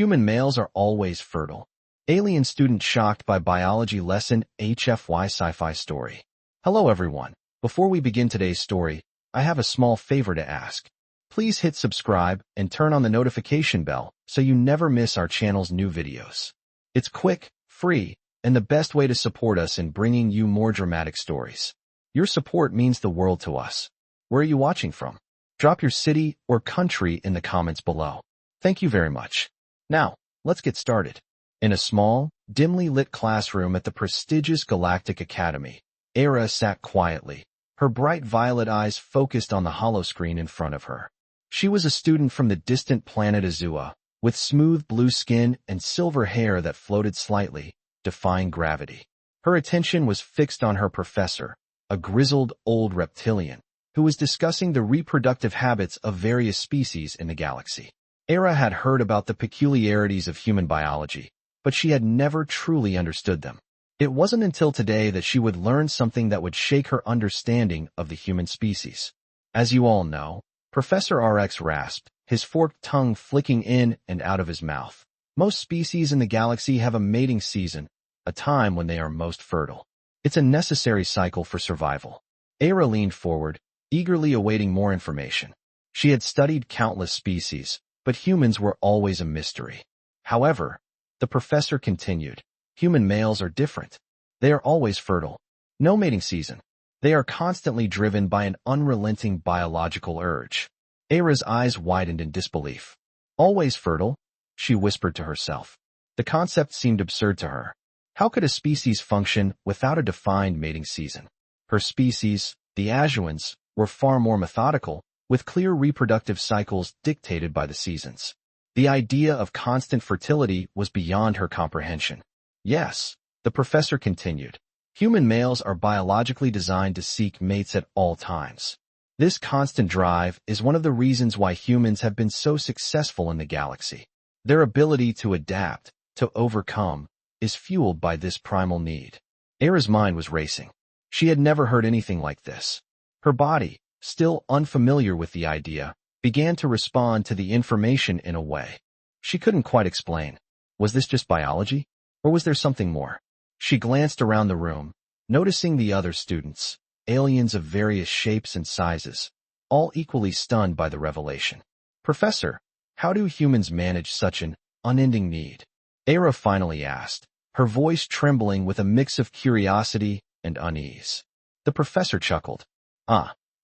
Human males are always fertile. Alien student shocked by biology lesson HFY sci-fi story. Hello everyone. Before we begin today's story, I have a small favor to ask. Please hit subscribe and turn on the notification bell so you never miss our channel's new videos. It's quick, free, and the best way to support us in bringing you more dramatic stories. Your support means the world to us. Where are you watching from? Drop your city or country in the comments below. Thank you very much. Now, let's get started. In a small, dimly lit classroom at the prestigious Galactic Academy, Era sat quietly, her bright violet eyes focused on the holoscreen in front of her. She was a student from the distant planet Azua, with smooth blue skin and silver hair that floated slightly, defying gravity. Her attention was fixed on her professor, a grizzled old reptilian, who was discussing the reproductive habits of various species in the galaxy. Era had heard about the peculiarities of human biology, but she had never truly understood them. It wasn't until today that she would learn something that would shake her understanding of the human species. As you all know, Professor RX rasped, his forked tongue flicking in and out of his mouth. Most species in the galaxy have a mating season, a time when they are most fertile. It's a necessary cycle for survival. Era leaned forward, eagerly awaiting more information. She had studied countless species, but humans were always a mystery. However, the professor continued, human males are different. They are always fertile. No mating season. They are constantly driven by an unrelenting biological urge. Era's eyes widened in disbelief. Always fertile? She whispered to herself. The concept seemed absurd to her. How could a species function without a defined mating season? Her species, the Azuans, were far more methodical, with clear reproductive cycles dictated by the seasons. The idea of constant fertility was beyond her comprehension. Yes, the professor continued. Human males are biologically designed to seek mates at all times. This constant drive is one of the reasons why humans have been so successful in the galaxy. Their ability to adapt, to overcome, is fueled by this primal need. Era's mind was racing. She had never heard anything like this. Her body, still unfamiliar with the idea, began to respond to the information in a way she couldn't quite explain. Was this just biology? Or was there something more? She glanced around the room, noticing the other students, aliens of various shapes and sizes, all equally stunned by the revelation. Professor, how do humans manage such an unending need? Era finally asked, her voice trembling with a mix of curiosity and unease. The professor chuckled.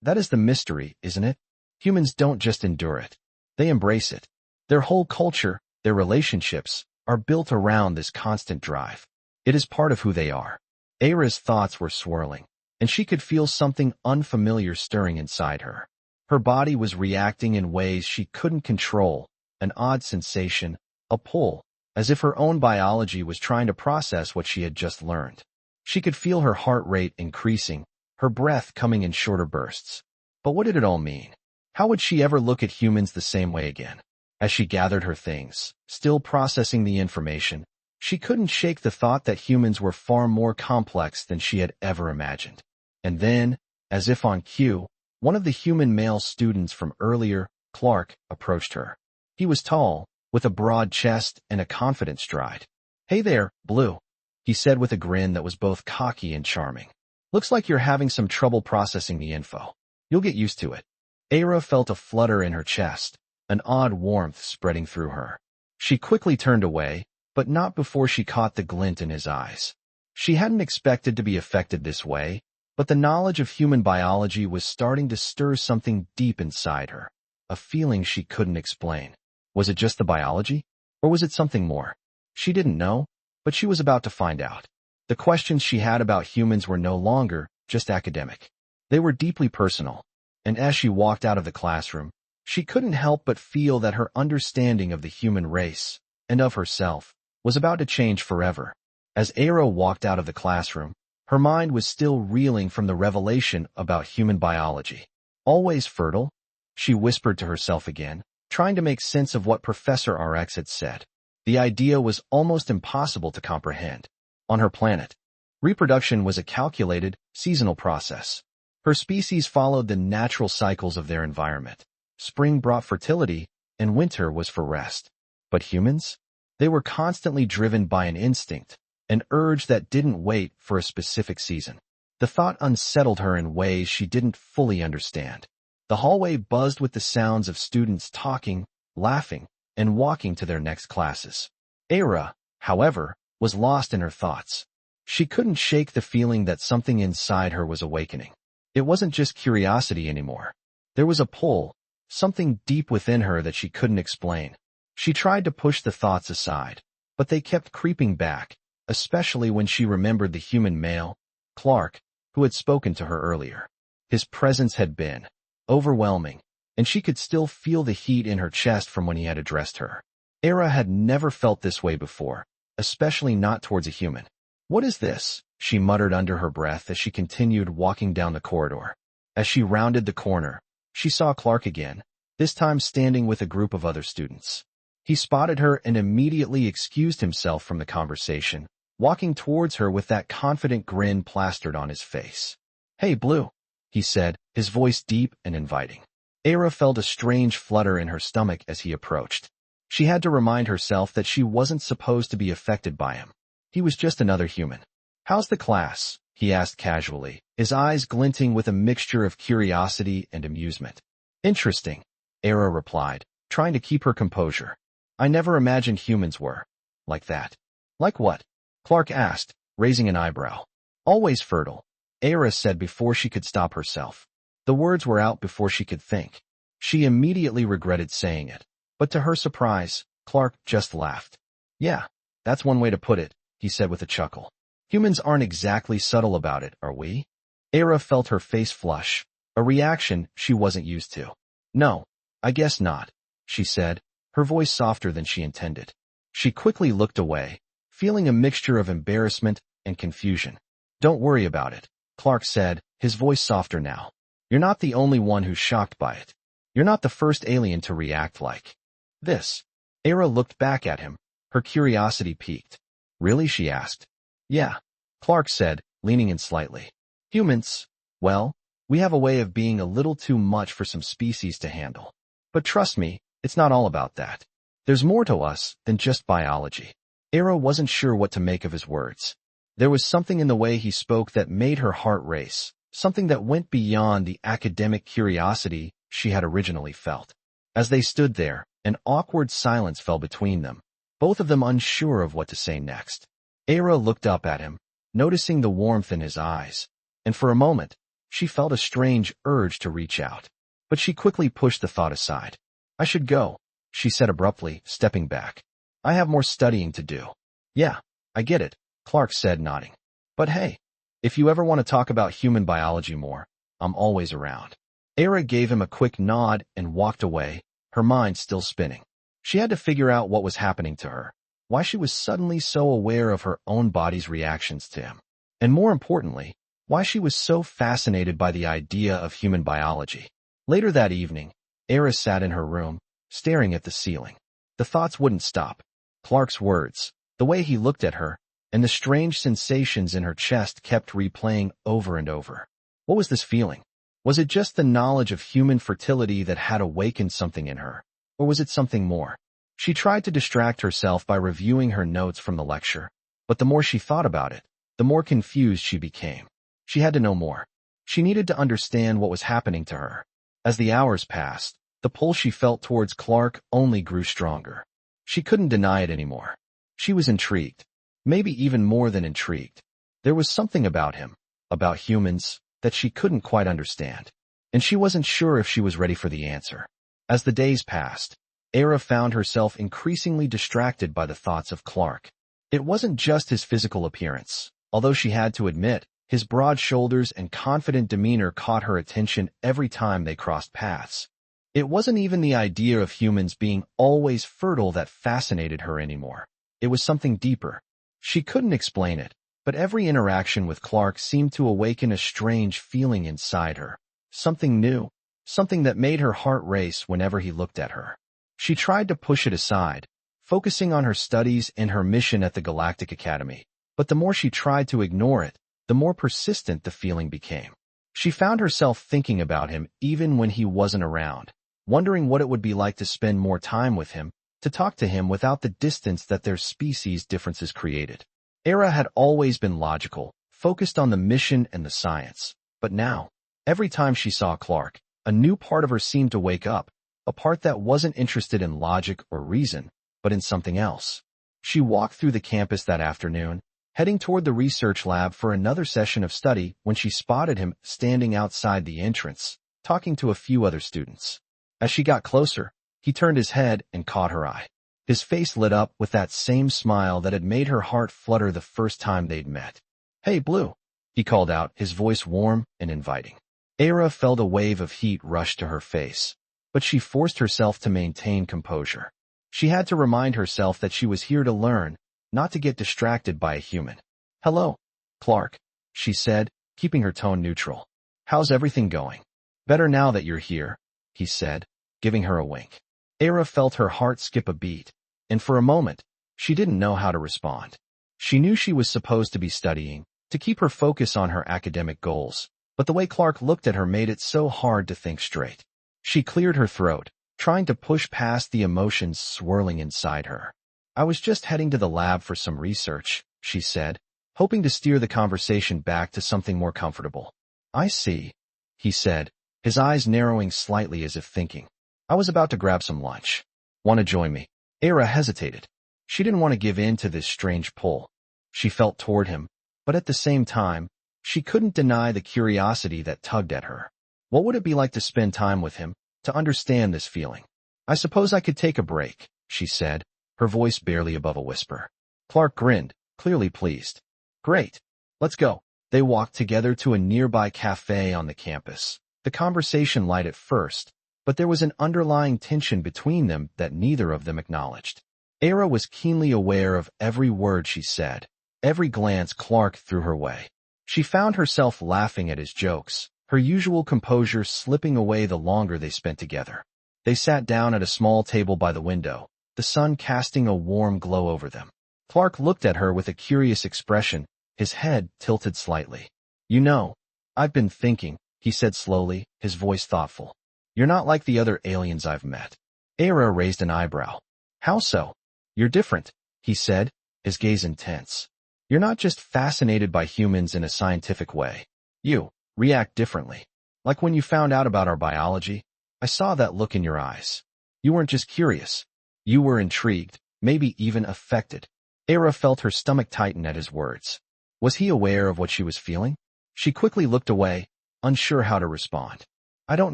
That is the mystery, isn't it? Humans don't just endure it. They embrace it. Their whole culture, their relationships, are built around this constant drive. It is part of who they are. Era's thoughts were swirling, and she could feel something unfamiliar stirring inside her. Her body was reacting in ways she couldn't control, an odd sensation, a pull, as if her own biology was trying to process what she had just learned. She could feel her heart rate increasing, her breath coming in shorter bursts. But what did it all mean? How would she ever look at humans the same way again? As she gathered her things, still processing the information, she couldn't shake the thought that humans were far more complex than she had ever imagined. And then, as if on cue, one of the human male students from earlier, Clark, approached her. He was tall, with a broad chest and a confident stride. Hey there, Blue, he said with a grin that was both cocky and charming. Looks like you're having some trouble processing the info. You'll get used to it. Era felt a flutter in her chest, an odd warmth spreading through her. She quickly turned away, but not before she caught the glint in his eyes. She hadn't expected to be affected this way, but the knowledge of human biology was starting to stir something deep inside her, a feeling she couldn't explain. Was it just the biology? Or was it something more? She didn't know, but she was about to find out. The questions she had about humans were no longer just academic. They were deeply personal, and as she walked out of the classroom, she couldn't help but feel that her understanding of the human race, and of herself, was about to change forever. As Era walked out of the classroom, her mind was still reeling from the revelation about human biology. Always fertile? She whispered to herself again, trying to make sense of what Professor RX had said. The idea was almost impossible to comprehend. On her planet, reproduction was a calculated, seasonal process. Her species followed the natural cycles of their environment. Spring brought fertility, and winter was for rest. But humans? They were constantly driven by an instinct, an urge that didn't wait for a specific season. The thought unsettled her in ways she didn't fully understand. The hallway buzzed with the sounds of students talking, laughing, and walking to their next classes. Era, however, was lost in her thoughts. She couldn't shake the feeling that something inside her was awakening. It wasn't just curiosity anymore. There was a pull, something deep within her that she couldn't explain. She tried to push the thoughts aside, but they kept creeping back, especially when she remembered the human male, Clark, who had spoken to her earlier. His presence had been overwhelming, and she could still feel the heat in her chest from when he had addressed her. Era had never felt this way before, especially not towards a human. "What is this?" she muttered under her breath as she continued walking down the corridor. As she rounded the corner, she saw Clark again, this time standing with a group of other students. He spotted her and immediately excused himself from the conversation, walking towards her with that confident grin plastered on his face. "Hey, Blue," he said, his voice deep and inviting. Era felt a strange flutter in her stomach as he approached. She had to remind herself that she wasn't supposed to be affected by him. He was just another human. "How's the class?" he asked casually, his eyes glinting with a mixture of curiosity and amusement. "Interesting," Era replied, trying to keep her composure. "I never imagined humans were like that." "Like what?" Clark asked, raising an eyebrow. "Always fertile," Era said before she could stop herself. The words were out before she could think. She immediately regretted saying it, but to her surprise, Clark just laughed. "Yeah, that's one way to put it," he said with a chuckle. "Humans aren't exactly subtle about it, are we?" Era felt her face flush, a reaction she wasn't used to. "No, I guess not," she said, her voice softer than she intended. She quickly looked away, feeling a mixture of embarrassment and confusion. "Don't worry about it," Clark said, his voice softer now. "You're not the only one who's shocked by it. You're not the first alien to react like this." Era looked back at him, her curiosity piqued. "Really?" she asked. "Yeah," Clark said, leaning in slightly. "Humans, well, we have a way of being a little too much for some species to handle. But trust me, it's not all about that. There's more to us than just biology." Era wasn't sure what to make of his words. There was something in the way he spoke that made her heart race, something that went beyond the academic curiosity she had originally felt. As they stood there, an awkward silence fell between them, both of them unsure of what to say next. Era looked up at him, noticing the warmth in his eyes, and for a moment, she felt a strange urge to reach out. But she quickly pushed the thought aside. "I should go," she said abruptly, stepping back. "I have more studying to do." "Yeah, I get it," Clark said, nodding. "But hey, if you ever want to talk about human biology more, I'm always around." Era gave him a quick nod and walked away, her mind still spinning. She had to figure out what was happening to her, why she was suddenly so aware of her own body's reactions to him, and more importantly, why she was so fascinated by the idea of human biology. Later that evening, Era sat in her room, staring at the ceiling. The thoughts wouldn't stop. Clark's words, the way he looked at her, and the strange sensations in her chest kept replaying over and over. What was this feeling? Was it just the knowledge of human fertility that had awakened something in her, or was it something more? She tried to distract herself by reviewing her notes from the lecture, but the more she thought about it, the more confused she became. She had to know more. She needed to understand what was happening to her. As the hours passed, the pull she felt towards Clark only grew stronger. She couldn't deny it anymore. She was intrigued, maybe even more than intrigued. There was something about him, about humans, that she couldn't quite understand, and she wasn't sure if she was ready for the answer. As the days passed, Era found herself increasingly distracted by the thoughts of Clark. It wasn't just his physical appearance, although she had to admit, his broad shoulders and confident demeanor caught her attention every time they crossed paths. It wasn't even the idea of humans being always fertile that fascinated her anymore. It was something deeper. She couldn't explain it, but every interaction with Clark seemed to awaken a strange feeling inside her. Something new, something that made her heart race whenever he looked at her. She tried to push it aside, focusing on her studies and her mission at the Galactic Academy, but the more she tried to ignore it, the more persistent the feeling became. She found herself thinking about him even when he wasn't around, wondering what it would be like to spend more time with him, to talk to him without the distance that their species differences created. Era had always been logical, focused on the mission and the science. But now, every time she saw Clark, a new part of her seemed to wake up, a part that wasn't interested in logic or reason, but in something else. She walked through the campus that afternoon, heading toward the research lab for another session of study when she spotted him standing outside the entrance, talking to a few other students. As she got closer, he turned his head and caught her eye. His face lit up with that same smile that had made her heart flutter the first time they'd met. "Hey, Blue," he called out, his voice warm and inviting. Era felt a wave of heat rush to her face, but she forced herself to maintain composure. She had to remind herself that she was here to learn, not to get distracted by a human. "Hello, Clark," she said, keeping her tone neutral. "How's everything going?" "Better now that you're here," he said, giving her a wink. Era felt her heart skip a beat, and for a moment, she didn't know how to respond. She knew she was supposed to be studying, to keep her focus on her academic goals, but the way Clark looked at her made it so hard to think straight. She cleared her throat, trying to push past the emotions swirling inside her. "I was just heading to the lab for some research," she said, hoping to steer the conversation back to something more comfortable. "I see," he said, his eyes narrowing slightly as if thinking. "I was about to grab some lunch. Want to join me?" Era hesitated. She didn't want to give in to this strange pull. She felt toward him, but at the same time, she couldn't deny the curiosity that tugged at her. What would it be like to spend time with him, to understand this feeling? "I suppose I could take a break," she said, her voice barely above a whisper. Clark grinned, clearly pleased. "Great. Let's go." They walked together to a nearby cafe on the campus. The conversation light at first, but there was an underlying tension between them that neither of them acknowledged. Era was keenly aware of every word she said, every glance Clark threw her way. She found herself laughing at his jokes, her usual composure slipping away the longer they spent together. They sat down at a small table by the window, the sun casting a warm glow over them. Clark looked at her with a curious expression, his head tilted slightly. "You know, I've been thinking," he said slowly, his voice thoughtful. "You're not like the other aliens I've met." Era raised an eyebrow. "How so?" "You're different," he said, his gaze intense. "You're not just fascinated by humans in a scientific way. You react differently. Like when you found out about our biology, I saw that look in your eyes. You weren't just curious. You were intrigued, maybe even affected." Era felt her stomach tighten at his words. Was he aware of what she was feeling? She quickly looked away, unsure how to respond. "I don't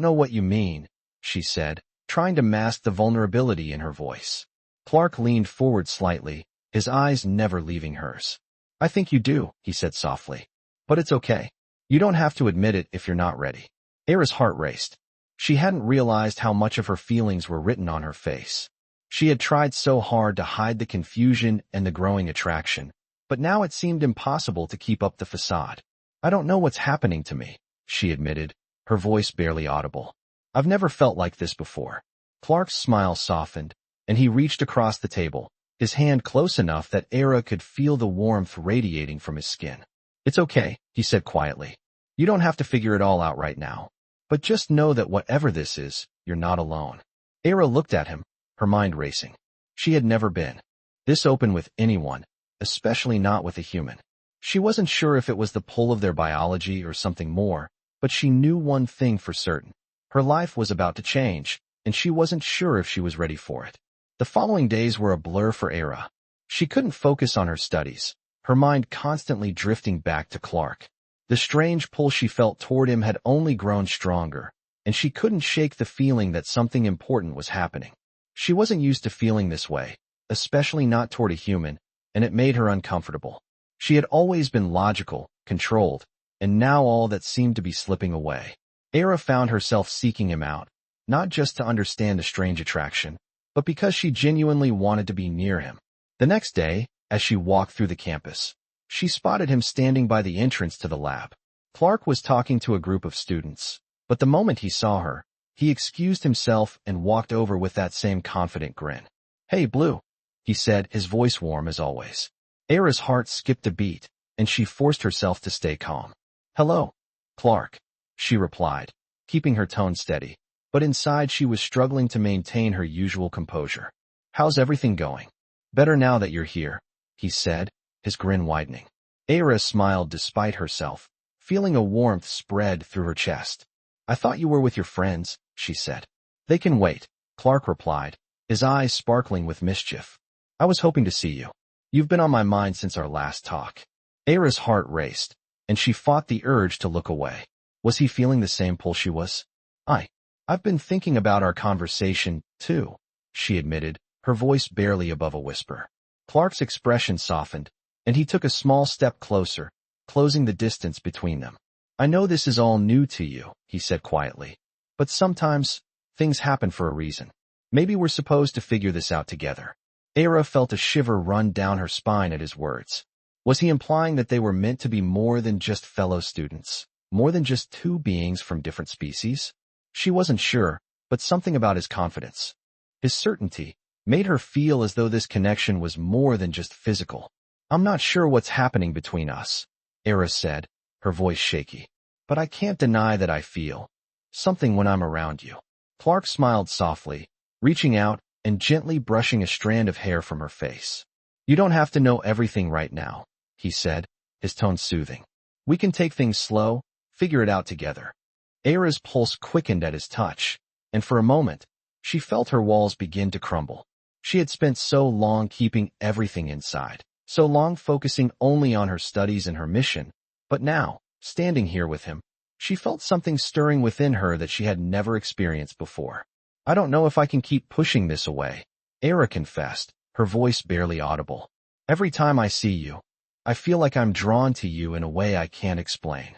know what you mean," she said, trying to mask the vulnerability in her voice. Clark leaned forward slightly, his eyes never leaving hers. "I think you do," he said softly. "But it's okay. You don't have to admit it if you're not ready." Era's heart raced. She hadn't realized how much of her feelings were written on her face. She had tried so hard to hide the confusion and the growing attraction, but now it seemed impossible to keep up the facade. "I don't know what's happening to me," she admitted, her voice barely audible. "I've never felt like this before." Clark's smile softened, and he reached across the table, his hand close enough that Era could feel the warmth radiating from his skin. "It's okay," he said quietly. "You don't have to figure it all out right now. But just know that whatever this is, you're not alone." Era looked at him, her mind racing. She had never been this open with anyone, especially not with a human. She wasn't sure if it was the pull of their biology or something more, but she knew one thing for certain. Her life was about to change, and she wasn't sure if she was ready for it. The following days were a blur for Era. She couldn't focus on her studies, her mind constantly drifting back to Clark. The strange pull she felt toward him had only grown stronger, and she couldn't shake the feeling that something important was happening. She wasn't used to feeling this way, especially not toward a human, and it made her uncomfortable. She had always been logical, controlled, and now all that seemed to be slipping away. Era found herself seeking him out, not just to understand the strange attraction, but because she genuinely wanted to be near him. The next day, as she walked through the campus, she spotted him standing by the entrance to the lab. Clark was talking to a group of students, but the moment he saw her, he excused himself and walked over with that same confident grin. "Hey, Blue," he said, his voice warm as always. Era's heart skipped a beat, and she forced herself to stay calm. "Hello, Clark," she replied, keeping her tone steady, but inside she was struggling to maintain her usual composure. How's everything going? Better now that you're here, he said, his grin widening. Era smiled despite herself, feeling a warmth spread through her chest. I thought you were with your friends, she said. They can wait, Clark replied, his eyes sparkling with mischief. I was hoping to see you. You've been on my mind since our last talk. Era's heart raced, and she fought the urge to look away. Was he feeling the same pull she was? I've been thinking about our conversation, too, she admitted, her voice barely above a whisper. Clark's expression softened, and he took a small step closer, closing the distance between them. I know this is all new to you, he said quietly, but sometimes things happen for a reason. Maybe we're supposed to figure this out together. Era felt a shiver run down her spine at his words. Was he implying that they were meant to be more than just fellow students, more than just two beings from different species? She wasn't sure, but something about his confidence, his certainty, made her feel as though this connection was more than just physical. I'm not sure what's happening between us, Era said, her voice shaky. But I can't deny that I feel something when I'm around you. Clark smiled softly, reaching out and gently brushing a strand of hair from her face. You don't have to know everything right now, he said, his tone soothing. We can take things slow, figure it out together. Era's pulse quickened at his touch, and for a moment, she felt her walls begin to crumble. She had spent so long keeping everything inside, so long focusing only on her studies and her mission, but now, standing here with him, she felt something stirring within her that she had never experienced before. I don't know if I can keep pushing this away, Era confessed, her voice barely audible. Every time I see you, I feel like I'm drawn to you in a way I can't explain.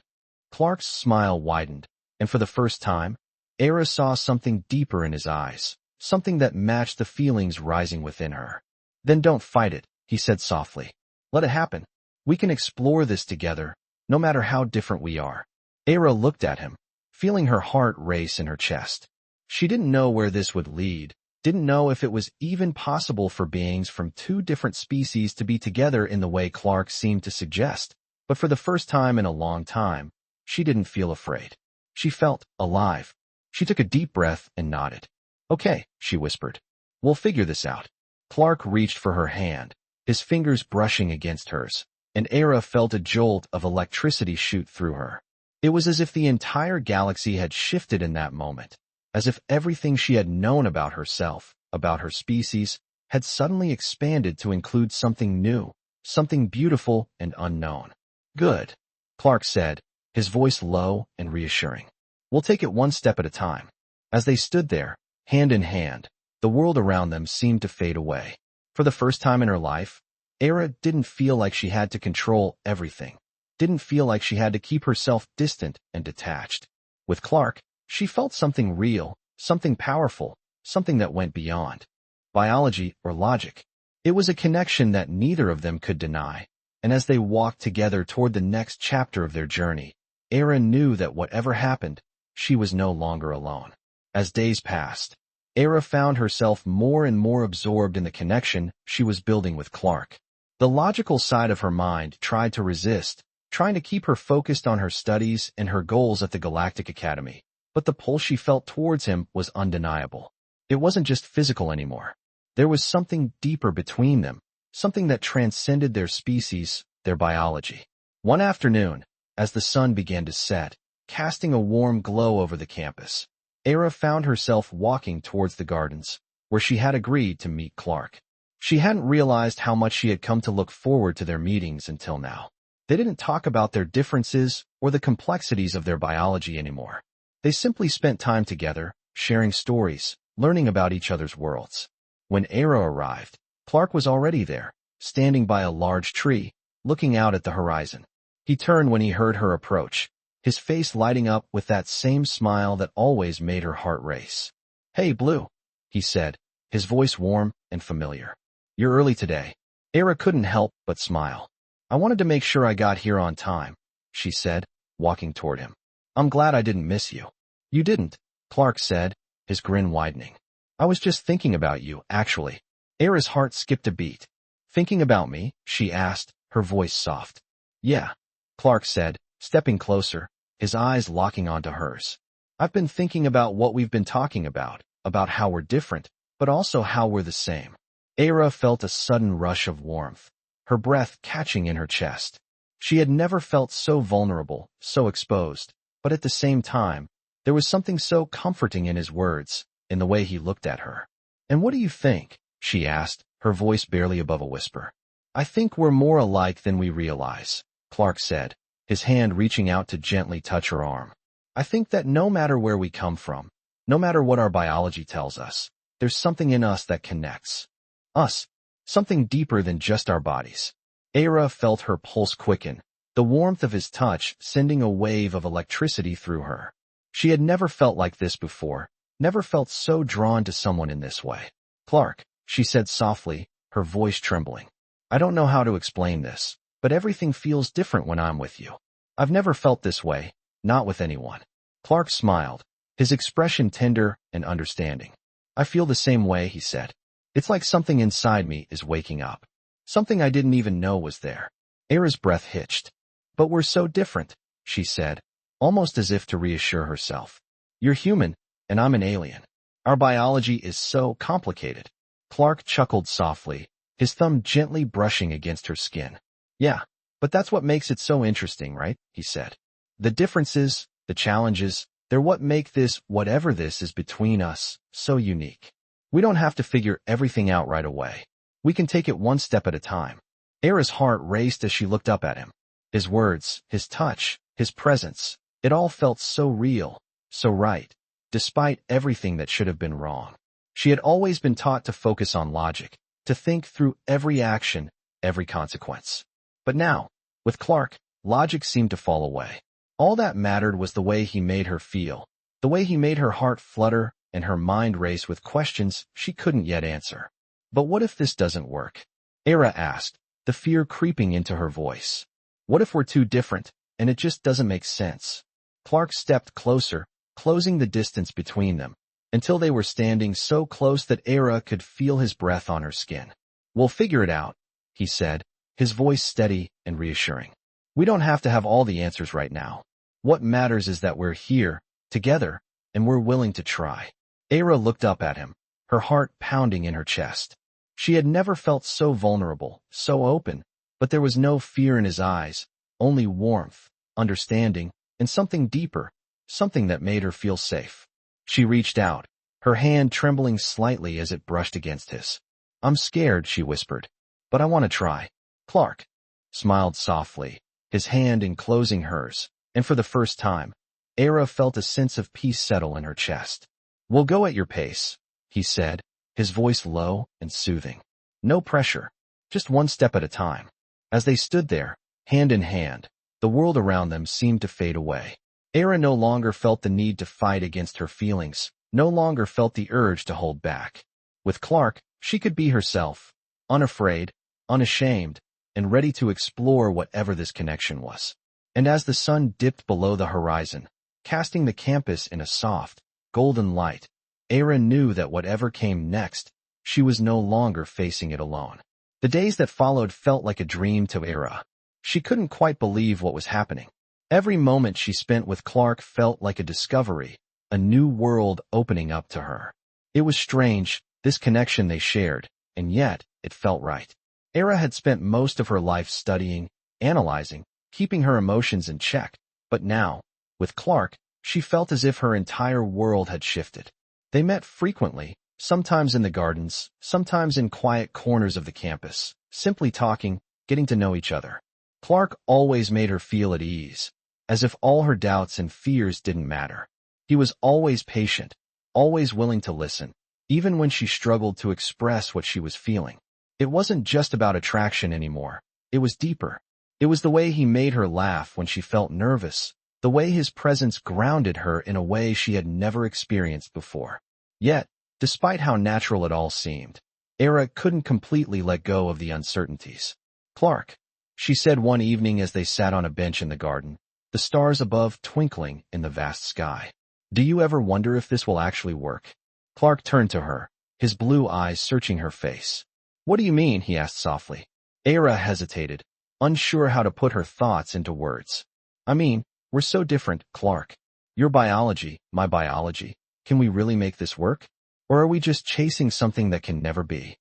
Clark's smile widened, and for the first time, Era saw something deeper in his eyes, something that matched the feelings rising within her. Then don't fight it, he said softly. Let it happen. We can explore this together, no matter how different we are. Era looked at him, feeling her heart race in her chest. She didn't know where this would lead, didn't know if it was even possible for beings from two different species to be together in the way Clark seemed to suggest, but for the first time in a long time, she didn't feel afraid. She felt alive. She took a deep breath and nodded. Okay, she whispered. We'll figure this out. Clark reached for her hand, his fingers brushing against hers, and Era felt a jolt of electricity shoot through her. It was as if the entire galaxy had shifted in that moment, as if everything she had known about herself, about her species, had suddenly expanded to include something new, something beautiful and unknown. Good, Clark said, his voice low and reassuring. We'll take it one step at a time. As they stood there, hand in hand, the world around them seemed to fade away. For the first time in her life, Era didn't feel like she had to control everything, didn't feel like she had to keep herself distant and detached. With Clark, she felt something real, something powerful, something that went beyond biology or logic. It was a connection that neither of them could deny, and as they walked together toward the next chapter of their journey, Era knew that whatever happened, she was no longer alone. As days passed, Era found herself more and more absorbed in the connection she was building with Clark. The logical side of her mind tried to resist, trying to keep her focused on her studies and her goals at the Galactic Academy, but the pull she felt towards him was undeniable. It wasn't just physical anymore. There was something deeper between them, something that transcended their species, their biology. One afternoon, as the sun began to set, casting a warm glow over the campus, Era found herself walking towards the gardens, where she had agreed to meet Clark. She hadn't realized how much she had come to look forward to their meetings until now. They didn't talk about their differences or the complexities of their biology anymore. They simply spent time together, sharing stories, learning about each other's worlds. When Era arrived, Clark was already there, standing by a large tree, looking out at the horizon. He turned when he heard her approach, his face lighting up with that same smile that always made her heart race. Hey, Blue, he said, his voice warm and familiar. You're early today. Era couldn't help but smile. I wanted to make sure I got here on time, she said, walking toward him. I'm glad I didn't miss you. You didn't, Clark said, his grin widening. I was just thinking about you, actually. Era's heart skipped a beat. Thinking about me? She asked, her voice soft. Yeah, Clark said, stepping closer, his eyes locking onto hers. I've been thinking about what we've been talking about how we're different, but also how we're the same. Era felt a sudden rush of warmth, her breath catching in her chest. She had never felt so vulnerable, so exposed, but at the same time, there was something so comforting in his words, in the way he looked at her. "And what do you think?" she asked, her voice barely above a whisper. "I think we're more alike than we realize," Clark said, his hand reaching out to gently touch her arm. "I think that no matter where we come from, no matter what our biology tells us, there's something in us that connects. Us. Something deeper than just our bodies." Era felt her pulse quicken, the warmth of his touch sending a wave of electricity through her. She had never felt like this before, never felt so drawn to someone in this way. "Clark," she said softly, her voice trembling. "I don't know how to explain this, but everything feels different when I'm with you. I've never felt this way, not with anyone." Clark smiled, his expression tender and understanding. "I feel the same way," he said. "It's like something inside me is waking up. Something I didn't even know was there." Era's breath hitched. "But we're so different," she said, almost as if to reassure herself. "You're human, and I'm an alien. Our biology is so complicated." Clark chuckled softly, his thumb gently brushing against her skin. "Yeah, but that's what makes it so interesting, right?" he said. "The differences, the challenges, they're what make this, whatever this is between us, so unique. We don't have to figure everything out right away. We can take it one step at a time." Era's heart raced as she looked up at him. His words, his touch, his presence, it all felt so real, so right, despite everything that should have been wrong. She had always been taught to focus on logic, to think through every action, every consequence. But now, with Clark, logic seemed to fall away. All that mattered was the way he made her feel, the way he made her heart flutter and her mind race with questions she couldn't yet answer. "But what if this doesn't work?" Era asked, the fear creeping into her voice. "What if we're too different, and it just doesn't make sense?" Clark stepped closer, closing the distance between them, until they were standing so close that Era could feel his breath on her skin. "We'll figure it out," he said, his voice steady and reassuring. "We don't have to have all the answers right now. What matters is that we're here, together, and we're willing to try." Era looked up at him, her heart pounding in her chest. She had never felt so vulnerable, so open, but there was no fear in his eyes, only warmth, understanding, and something deeper, something that made her feel safe. She reached out, her hand trembling slightly as it brushed against his. "I'm scared," she whispered, "but I want to try." Clark smiled softly, his hand enclosing hers, and for the first time, Era felt a sense of peace settle in her chest. "We'll go at your pace," he said, his voice low and soothing. "No pressure, just one step at a time." As they stood there, hand in hand, the world around them seemed to fade away. Era no longer felt the need to fight against her feelings, no longer felt the urge to hold back. With Clark, she could be herself, unafraid, unashamed, and ready to explore whatever this connection was. And as the sun dipped below the horizon, casting the campus in a soft, golden light, Era knew that whatever came next, she was no longer facing it alone. The days that followed felt like a dream to Era. She couldn't quite believe what was happening. Every moment she spent with Clark felt like a discovery, a new world opening up to her. It was strange, this connection they shared, and yet it felt right. Era had spent most of her life studying, analyzing, keeping her emotions in check, but now, with Clark, she felt as if her entire world had shifted. They met frequently, sometimes in the gardens, sometimes in quiet corners of the campus, simply talking, getting to know each other. Clark always made her feel at ease, as if all her doubts and fears didn't matter. He was always patient, always willing to listen, even when she struggled to express what she was feeling. It wasn't just about attraction anymore. It was deeper. It was the way he made her laugh when she felt nervous, the way his presence grounded her in a way she had never experienced before. Yet, despite how natural it all seemed, Era couldn't completely let go of the uncertainties. "Clark," she said one evening as they sat on a bench in the garden, the stars above twinkling in the vast sky. "Do you ever wonder if this will actually work?" Clark turned to her, his blue eyes searching her face. "What do you mean?" he asked softly. Era hesitated, unsure how to put her thoughts into words. "I mean, we're so different, Clark. Your biology, my biology. Can we really make this work? Or are we just chasing something that can never be?"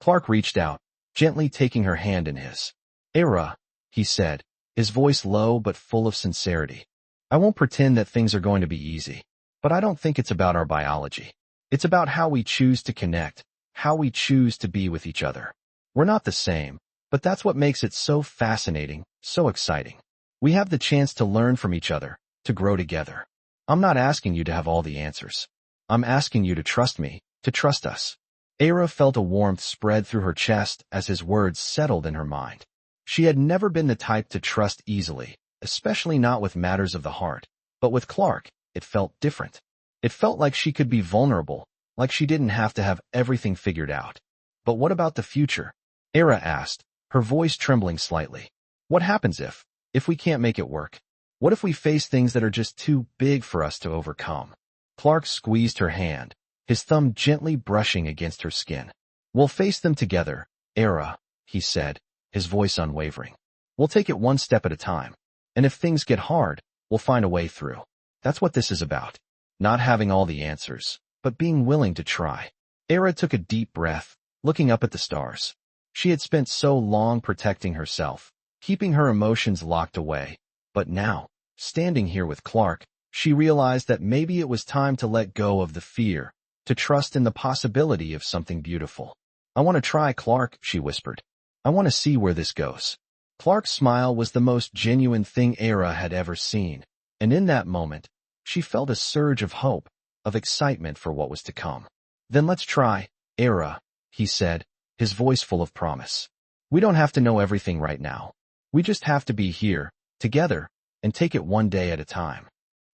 Clark reached out, gently taking her hand in his. Era, he said, his voice low but full of sincerity. I won't pretend that things are going to be easy, but I don't think it's about our biology. It's about how we choose to connect, how we choose to be with each other. We're not the same, but that's what makes it so fascinating, so exciting. We have the chance to learn from each other, to grow together. I'm not asking you to have all the answers. I'm asking you to trust me, to trust us. Era felt a warmth spread through her chest as his words settled in her mind. She had never been the type to trust easily, especially not with matters of the heart. But with Clark, it felt different. It felt like she could be vulnerable, like she didn't have to have everything figured out. But what about the future? Era asked, her voice trembling slightly. What happens if we can't make it work? What if we face things that are just too big for us to overcome? Clark squeezed her hand, his thumb gently brushing against her skin. We'll face them together, Era, he said, his voice unwavering. We'll take it one step at a time. And if things get hard, we'll find a way through. That's what this is about. Not having all the answers, but being willing to try. Era took a deep breath, looking up at the stars. She had spent so long protecting herself, keeping her emotions locked away. But now, standing here with Clark, she realized that maybe it was time to let go of the fear, to trust in the possibility of something beautiful. I want to try, Clark, she whispered. I want to see where this goes. Clark's smile was the most genuine thing Era had ever seen, and in that moment, she felt a surge of hope, of excitement for what was to come. Then let's try, Era, he said, his voice full of promise. We don't have to know everything right now. We just have to be here, together, and take it one day at a time.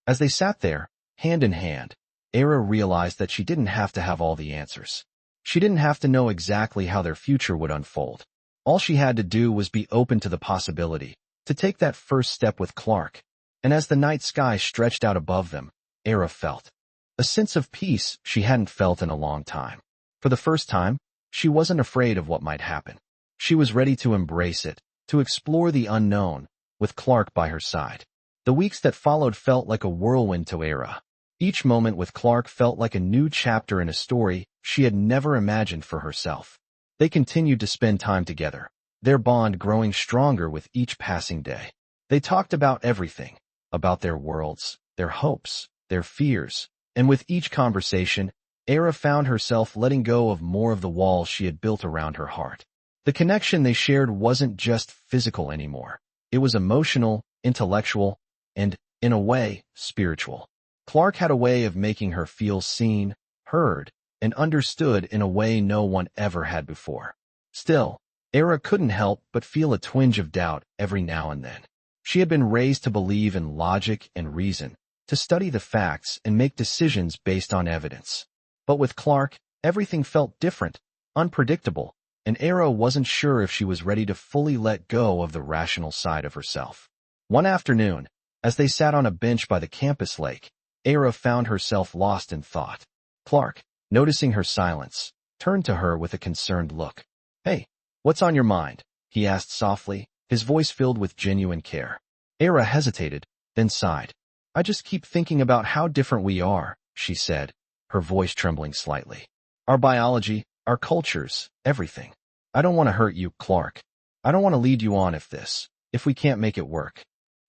As they sat there, hand in hand, Era realized that she didn't have to have all the answers. She didn't have to know exactly how their future would unfold. All she had to do was be open to the possibility, to take that first step with Clark. And as the night sky stretched out above them, Era felt a sense of peace she hadn't felt in a long time. For the first time, she wasn't afraid of what might happen. She was ready to embrace it, to explore the unknown, with Clark by her side. The weeks that followed felt like a whirlwind to Era. Each moment with Clark felt like a new chapter in a story she had never imagined for herself. They continued to spend time together, their bond growing stronger with each passing day. They talked about everything, about their worlds, their hopes, their fears, and with each conversation, Era found herself letting go of more of the walls she had built around her heart. The connection they shared wasn't just physical anymore. It was emotional, intellectual, and, in a way, spiritual. Clark had a way of making her feel seen, heard, and understood in a way no one ever had before. Still, Era couldn't help but feel a twinge of doubt every now and then. She had been raised to believe in logic and reason, to study the facts and make decisions based on evidence. But with Clark, everything felt different, unpredictable, and Era wasn't sure if she was ready to fully let go of the rational side of herself. One afternoon, as they sat on a bench by the campus lake, Era found herself lost in thought. Clark, noticing her silence, turned to her with a concerned look. Hey, what's on your mind? He asked softly, his voice filled with genuine care. Era hesitated, then sighed. I just keep thinking about how different we are, she said, her voice trembling slightly. Our biology, our cultures, everything. I don't want to hurt you, Clark. I don't want to lead you on if we can't make it work.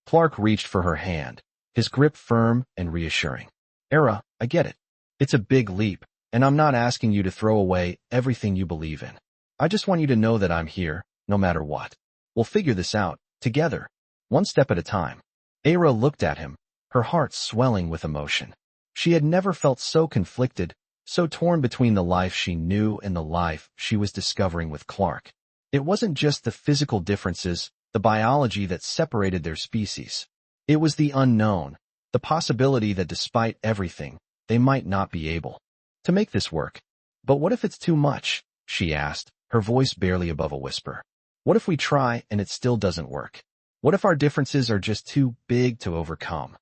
Clark reached for her hand, his grip firm and reassuring. Era, I get it. It's a big leap, and I'm not asking you to throw away everything you believe in. I just want you to know that I'm here, no matter what. We'll figure this out, together, one step at a time. Era looked at him, her heart swelling with emotion. She had never felt so conflicted, so torn between the life she knew and the life she was discovering with Clark. It wasn't just the physical differences, the biology that separated their species. It was the unknown, the possibility that despite everything, they might not be able to make this work. But what if it's too much? She asked, her voice barely above a whisper. What if we try and it still doesn't work? What if our differences are just too big to overcome?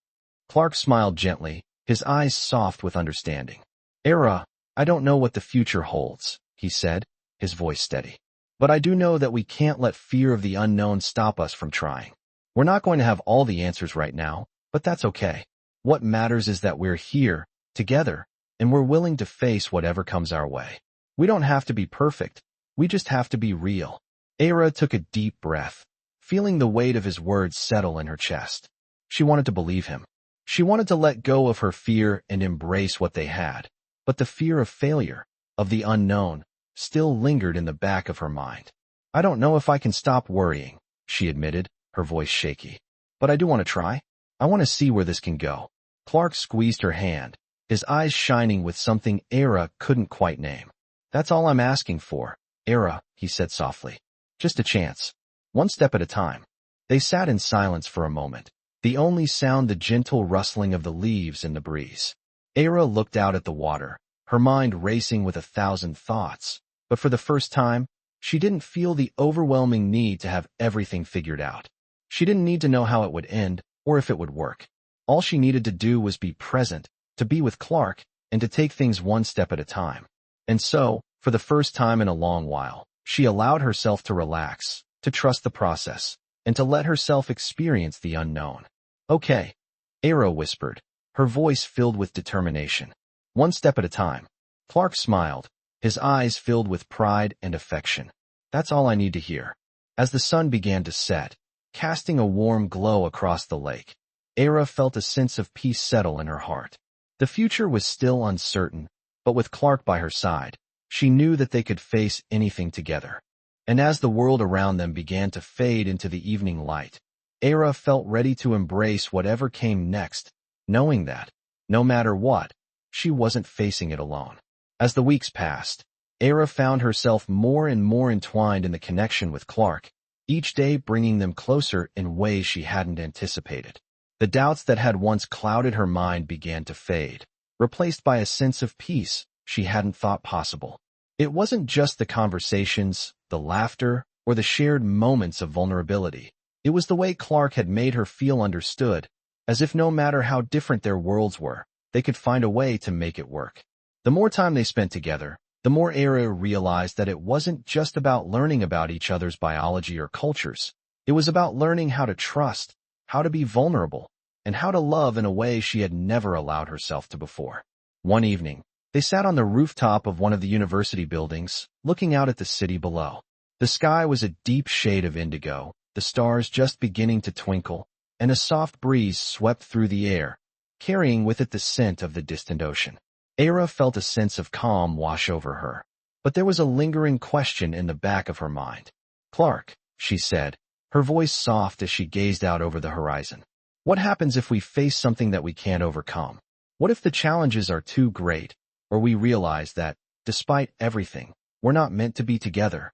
Clark smiled gently, his eyes soft with understanding. Era, I don't know what the future holds, he said, his voice steady. But I do know that we can't let fear of the unknown stop us from trying. We're not going to have all the answers right now, but that's okay. What matters is that we're here, together, and we're willing to face whatever comes our way. We don't have to be perfect, We just have to be real. Era took a deep breath, feeling the weight of his words settle in her chest. She wanted to believe him. She wanted to let go of her fear and embrace what they had. But the fear of failure, of the unknown, still lingered in the back of her mind. I don't know if I can stop worrying, she admitted, her voice shaky. But I do want to try. I want to see where this can go. Clark squeezed her hand, his eyes shining with something Era couldn't quite name. That's all I'm asking for, Era, he said softly. Just a chance. One step at a time. They sat in silence for a moment, the only sound the gentle rustling of the leaves in the breeze. Era looked out at the water, her mind racing with 1,000 thoughts, but for the first time, she didn't feel the overwhelming need to have everything figured out. She didn't need to know how it would end or if it would work. All she needed to do was be present, to be with Clark, and to take things one step at a time. And so, for the first time in a long while, she allowed herself to relax, to trust the process, and to let herself experience the unknown. Okay, Era whispered, her voice filled with determination. One step at a time. Clark smiled, his eyes filled with pride and affection. That's all I need to hear. As the sun began to set, casting a warm glow across the lake, Era felt a sense of peace settle in her heart. The future was still uncertain, but with Clark by her side, she knew that they could face anything together. And as the world around them began to fade into the evening light, Era felt ready to embrace whatever came next, knowing that, no matter what, she wasn't facing it alone. As the weeks passed, Era found herself more and more entwined in the connection with Clark, each day bringing them closer in ways she hadn't anticipated. The doubts that had once clouded her mind began to fade, replaced by a sense of peace she hadn't thought possible. It wasn't just the conversations, the laughter, or the shared moments of vulnerability. It was the way Clark had made her feel understood, as if no matter how different their worlds were, they could find a way to make it work. The more time they spent together, the more Era realized that it wasn't just about learning about each other's biology or cultures. It was about learning how to trust, how to be vulnerable, and how to love in a way she had never allowed herself to before. One evening, they sat on the rooftop of one of the university buildings, looking out at the city below. The sky was a deep shade of indigo, the stars just beginning to twinkle, and a soft breeze swept through the air, carrying with it the scent of the distant ocean. Era felt a sense of calm wash over her, but there was a lingering question in the back of her mind. Clark, she said, her voice soft as she gazed out over the horizon. What happens if we face something that we can't overcome? What if the challenges are too great, or we realize that, despite everything, we're not meant to be together?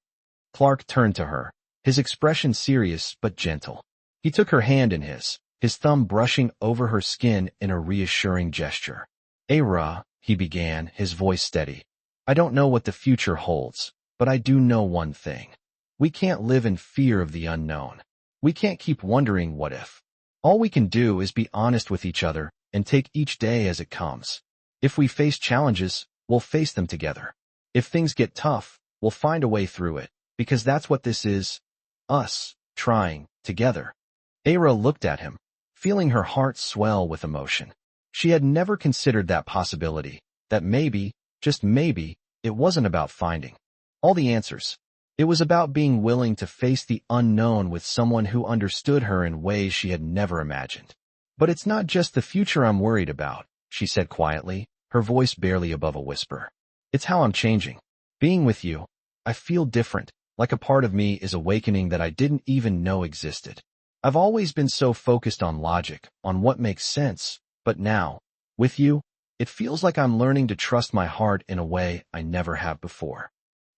Clark turned to her, his expression serious but gentle. He took her hand in his thumb brushing over her skin in a reassuring gesture. Era, he began, his voice steady. I don't know what the future holds, but I do know one thing. We can't live in fear of the unknown. We can't keep wondering what if. All we can do is be honest with each other and take each day as it comes. If we face challenges, we'll face them together. If things get tough, we'll find a way through it, because that's what this is, us, trying, together. Era looked at him, feeling her heart swell with emotion. She had never considered that possibility, that maybe, just maybe, it wasn't about finding all the answers. It was about being willing to face the unknown with someone who understood her in ways she had never imagined. But it's not just the future I'm worried about, she said quietly, her voice barely above a whisper. It's how I'm changing. Being with you, I feel different, like a part of me is awakening that I didn't even know existed. I've always been so focused on logic, on what makes sense, but now, with you, it feels like I'm learning to trust my heart in a way I never have before.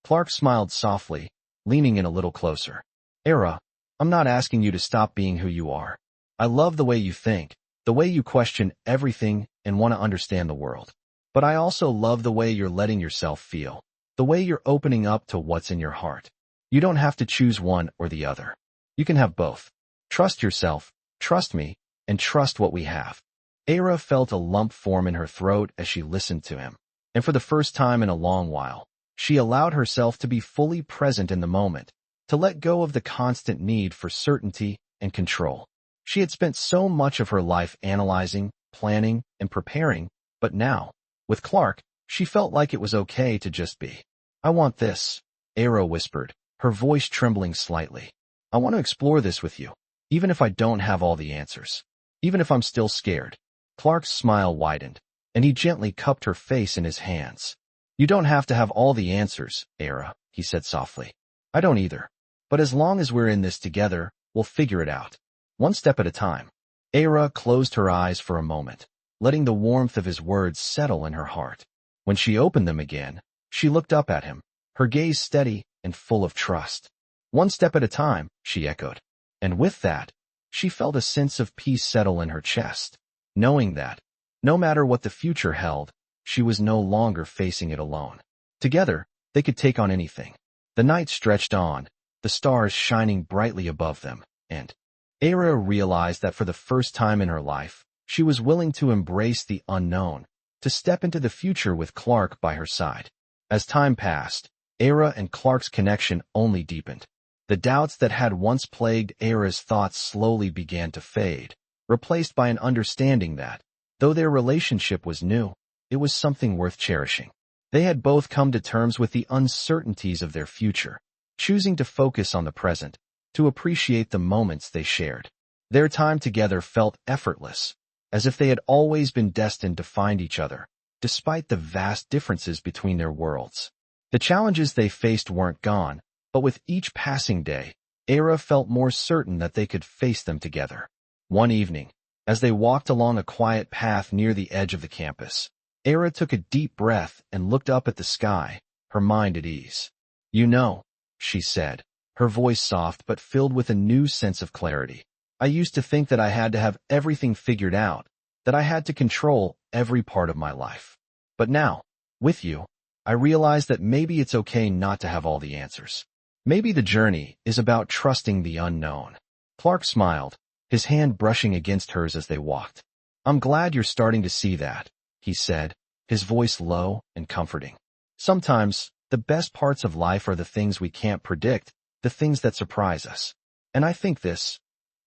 Clark smiled softly, leaning in a little closer. Era, I'm not asking you to stop being who you are. I love the way you think, the way you question everything and want to understand the world. But I also love the way you're letting yourself feel, the way you're opening up to what's in your heart. You don't have to choose one or the other. You can have both. Trust yourself, trust me, and trust what we have. Era felt a lump form in her throat as she listened to him, and for the first time in a long while, she allowed herself to be fully present in the moment, to let go of the constant need for certainty and control. She had spent so much of her life analyzing, planning, and preparing, but now, with Clark, she felt like it was okay to just be. I want this. Era whispered, her voice trembling slightly. I want to explore this with you, even if I don't have all the answers. Even if I'm still scared. Clark's smile widened, and he gently cupped her face in his hands. You don't have to have all the answers, Era, he said softly. I don't either. But as long as we're in this together, we'll figure it out. One step at a time. Era closed her eyes for a moment, letting the warmth of his words settle in her heart. When she opened them again, she looked up at him, her gaze steady and full of trust. One step at a time, she echoed. And with that, she felt a sense of peace settle in her chest, knowing that, no matter what the future held, she was no longer facing it alone. Together, they could take on anything. The night stretched on, the stars shining brightly above them, and Era realized that for the first time in her life, she was willing to embrace the unknown, to step into the future with Clark by her side. As time passed, Era and Clark's connection only deepened. The doubts that had once plagued Era's thoughts slowly began to fade, replaced by an understanding that, though their relationship was new, it was something worth cherishing. They had both come to terms with the uncertainties of their future, choosing to focus on the present, to appreciate the moments they shared. Their time together felt effortless, as if they had always been destined to find each other, despite the vast differences between their worlds. The challenges they faced weren't gone, but with each passing day, Era felt more certain that they could face them together. One evening, as they walked along a quiet path near the edge of the campus, Era took a deep breath and looked up at the sky, her mind at ease. You know, she said, her voice soft but filled with a new sense of clarity. I used to think that I had to have everything figured out, that I had to control every part of my life. But now, with you, I realize that maybe it's okay not to have all the answers. Maybe the journey is about trusting the unknown. Clark smiled, his hand brushing against hers as they walked. I'm glad you're starting to see that, he said, his voice low and comforting. Sometimes, the best parts of life are the things we can't predict, the things that surprise us. And I think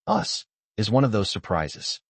us, is one of those surprises.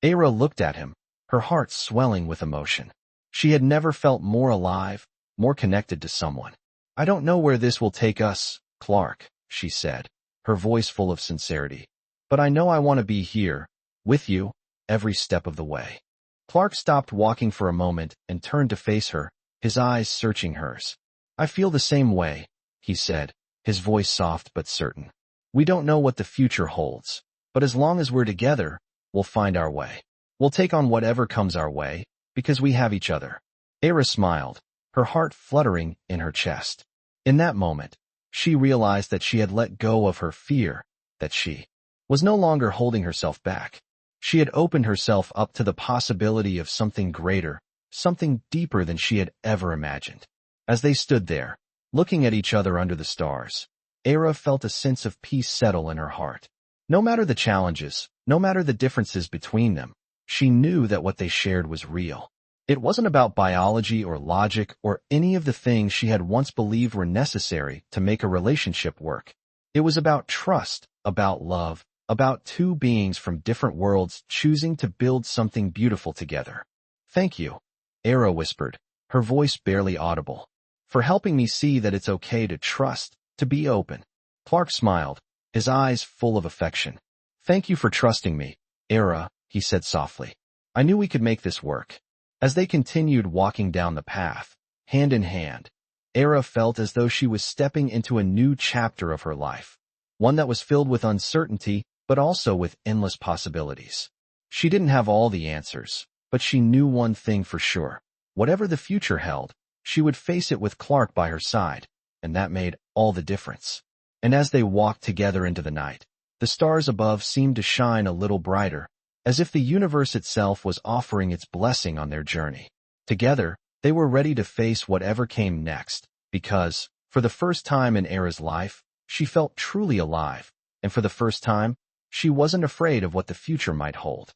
Era looked at him, her heart swelling with emotion. She had never felt more alive, more connected to someone. I don't know where this will take us, Clark, she said, her voice full of sincerity. But I know I want to be here, with you, every step of the way. Clark stopped walking for a moment and turned to face her, his eyes searching hers. I feel the same way, he said, his voice soft but certain. We don't know what the future holds, but as long as we're together, we'll find our way. We'll take on whatever comes our way, because we have each other. Era smiled, her heart fluttering in her chest. In that moment, she realized that she had let go of her fear, that she was no longer holding herself back. She had opened herself up to the possibility of something greater, something deeper than she had ever imagined. As they stood there, looking at each other under the stars, Era felt a sense of peace settle in her heart. No matter the challenges, no matter the differences between them, she knew that what they shared was real. It wasn't about biology or logic or any of the things she had once believed were necessary to make a relationship work. It was about trust, about love, about two beings from different worlds choosing to build something beautiful together. Thank you, Era whispered, her voice barely audible, for helping me see that it's okay to trust, to be open. Clark smiled, his eyes full of affection. Thank you for trusting me, Era, he said softly. I knew we could make this work. As they continued walking down the path, hand in hand, Era felt as though she was stepping into a new chapter of her life, one that was filled with uncertainty, but also with endless possibilities. She didn't have all the answers, but she knew one thing for sure. Whatever the future held, she would face it with Clark by her side, and that made all the difference. And as they walked together into the night, the stars above seemed to shine a little brighter, as if the universe itself was offering its blessing on their journey. Together, they were ready to face whatever came next, because, for the first time in Era's life, she felt truly alive, and for the first time, she wasn't afraid of what the future might hold.